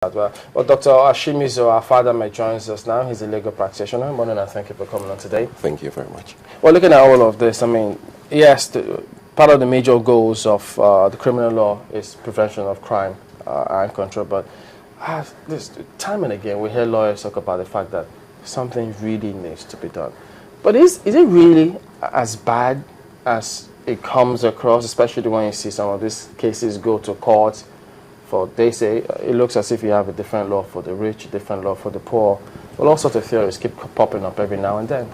Well, Dr. Ashimizu, our father, may joins us now. He's a legal practitioner. Morning, and thank you for coming on today. Thank you very much. Well, looking at all of this, I mean, yes, part of the major goals of the criminal law is prevention of crime and control, but this time and again we hear lawyers talk about the fact that something really needs to be done. But is it really as bad as it comes across, especially when you see some of these cases go to court? They say it looks as if you have a different law for the rich, a different law for the poor. Well, all sorts of theories keep popping up every now and then.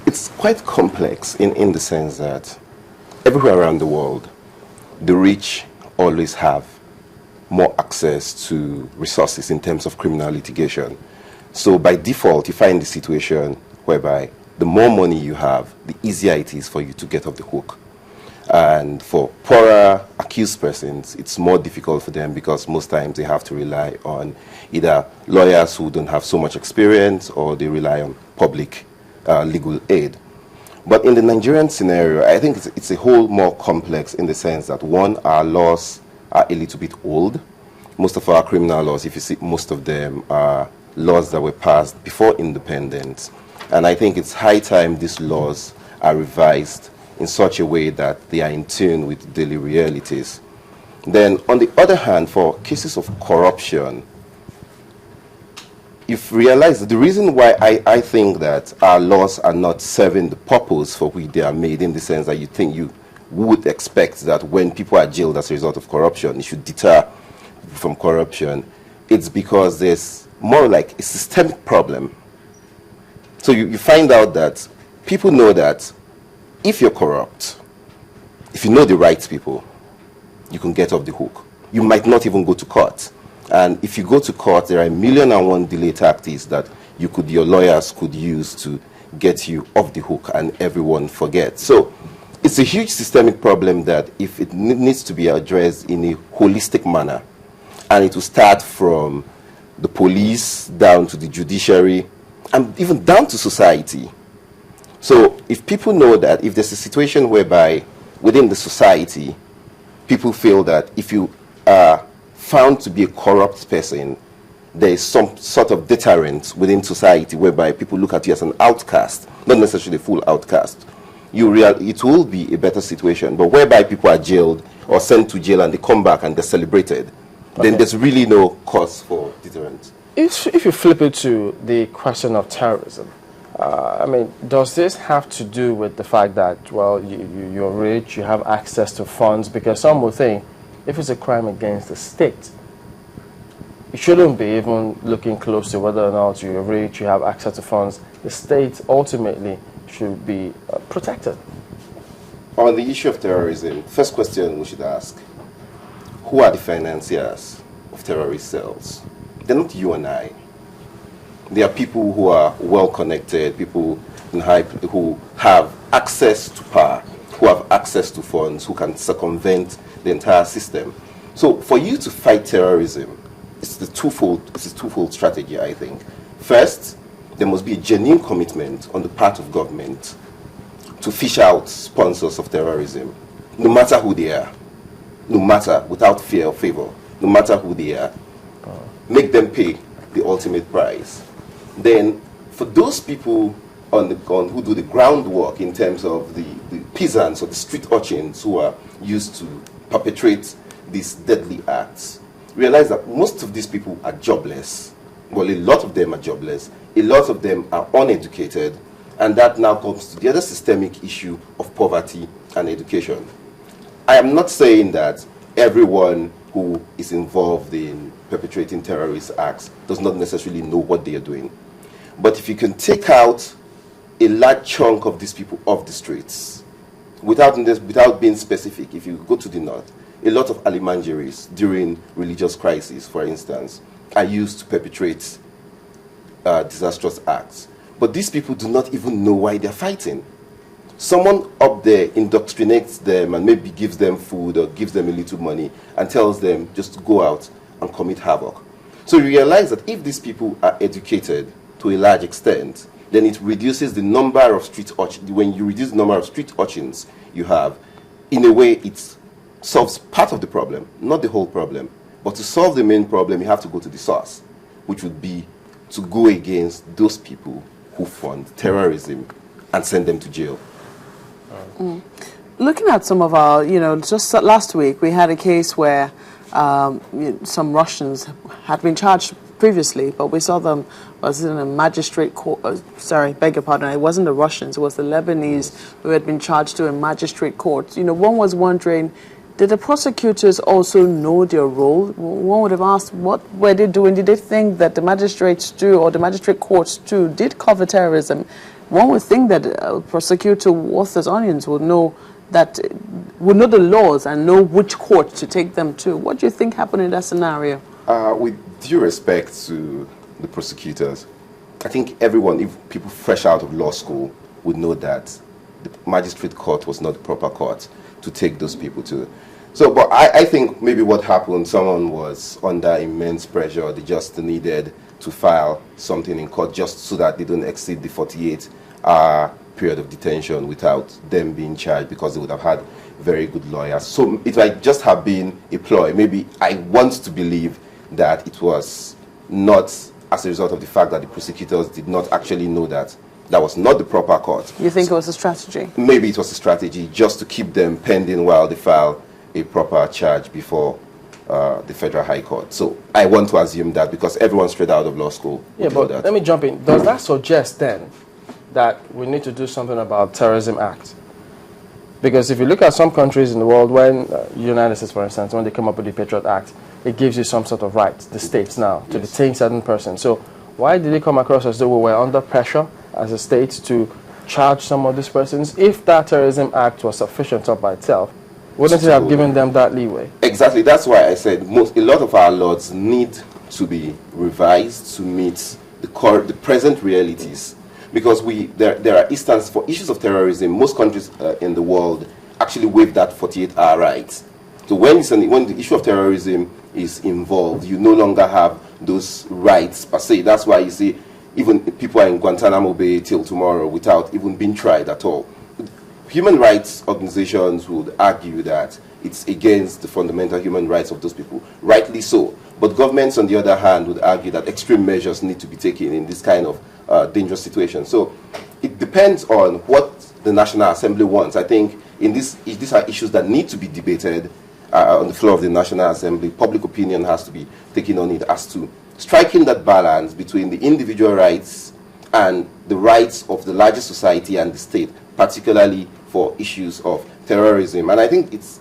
It's quite complex in the sense that everywhere around the world, the rich always have more access to resources in terms of criminal litigation. So by default, you find the situation whereby the more money you have, the easier it is for you to get off the hook. And for poorer accused persons, it's more difficult for them because most times they have to rely on either lawyers who don't have so much experience or they rely on public legal aid. But in the Nigerian scenario, I think it's a whole more complex in the sense that, one, our laws are a little bit old. Most of our criminal laws, if you see, most of them are laws that were passed before independence. And I think it's high time these laws are revised in such a way that they are in tune with daily realities. Then, on the other hand, for cases of corruption, you've realized that the reason why I think that our laws are not serving the purpose for which they are made, in the sense that you would expect that when people are jailed as a result of corruption, it should deter from corruption, it's because there's more like a systemic problem. So you find out that people know that if you're corrupt, if you know the right people, you can get off the hook. You might not even go to court. And if you go to court, there are 1,000,001 delay tactics that your lawyers could use to get you off the hook, and everyone forgets. So it's a huge systemic problem that if it needs to be addressed in a holistic manner, and it will start from the police down to the judiciary and even down to society. So if people know that if there's a situation whereby within the society, people feel that if you are found to be a corrupt person, there is some sort of deterrent within society whereby people look at you as an outcast, not necessarily a full outcast, it will be a better situation. But whereby people are jailed or sent to jail and they come back and they're celebrated, then there's really no cause for deterrent. If you flip it to the question of terrorism, I mean, does this have to do with the fact that, well, you're rich, you have access to funds? Because some will think if it's a crime against the state, you shouldn't be even looking close to whether or not you're rich, you have access to funds. The state ultimately should be protected. On the issue of terrorism, first question we should ask, who are the financiers of terrorist cells? They're not you and I. There are people who are well-connected, people who have access to power, who have access to funds, who can circumvent the entire system. So for you to fight terrorism, it's a twofold strategy, I think. First, there must be a genuine commitment on the part of government to fish out sponsors of terrorism, no matter who they are, no matter, without fear or favor, no matter who they are. Make them pay the ultimate price. Then, for those people who do the groundwork in terms of the peasants or the street urchins who are used to perpetrate these deadly acts, realize that most of these people are jobless. Well, a lot of them are jobless. A lot of them are uneducated. And that now comes to the other systemic issue of poverty and education. I am not saying that everyone who is involved in perpetrating terrorist acts does not necessarily know what they are doing. But if you can take out a large chunk of these people off the streets, without being specific, if you go to the north, a lot of alimanjeries during religious crises, for instance, are used to perpetrate disastrous acts. But these people do not even know why they're fighting. Someone up there indoctrinates them and maybe gives them food or gives them a little money and tells them just to go out and commit havoc. So you realize that if these people are educated to a large extent, then it reduces the number of street urchins. When you reduce the number of street urchins you have, in a way it solves part of the problem, not the whole problem. But to solve the main problem, you have to go to the source, which would be to go against those people who fund terrorism and send them to jail. Looking at some of our, just last week, we had a case where some Russians had been charged previously, but we saw them, was in a magistrate court, sorry, beg your pardon, it wasn't the Russians, it was the Lebanese who had been charged to a magistrate court. One was wondering, did the prosecutors also know their role? One would have asked, what were they doing? Did they think that the magistrates too, or the magistrate courts too, did cover terrorism? One would think that a prosecutor worth his onions would know the laws and know which court to take them to. What do you think happened in that scenario? With due respect to the prosecutors, I think everyone, if people fresh out of law school, would know that the magistrate court was not the proper court to take those people to. So, but I think maybe what happened, someone was under immense pressure. They just needed to file something in court just so that they don't exceed the 48-hour period of detention without them being charged, because they would have had very good lawyers. So it might just have been a ploy. Maybe I want to believe that it was not as a result of the fact that the prosecutors did not actually know that that was not the proper court. You think it was a strategy? Maybe it was a strategy just to keep them pending while they file a proper charge before the Federal High Court. So I want to assume that, because everyone straight out of law school. Yeah, but let me jump in. Does that suggest then that we need to do something about Terrorism Act? Because if you look at some countries in the world, when United States, for instance, when they come up with the Patriot Act, it gives you some sort of right, the states now, to detain certain persons. So why did it come across as though we were under pressure as a state to charge some of these persons? If that Terrorism Act was sufficient up by itself, wouldn't it have given them that leeway? Exactly. That's why I said a lot of our laws need to be revised to meet the present realities. Because there are instances for issues of terrorism. Most countries in the world actually waive that 48-hour right. So when the issue of terrorism is involved, you no longer have those rights per se. That's why you see even people are in Guantanamo Bay till tomorrow without even being tried at all. Human rights organizations would argue that it's against the fundamental human rights of those people. Rightly so. But governments, on the other hand, would argue that extreme measures need to be taken in this kind of dangerous situation. So it depends on what the National Assembly wants. I think these are issues that need to be debated on the floor of the National Assembly. Public opinion has to be taken on it as to striking that balance between the individual rights and the rights of the larger society and the state, particularly for issues of terrorism. And I think it's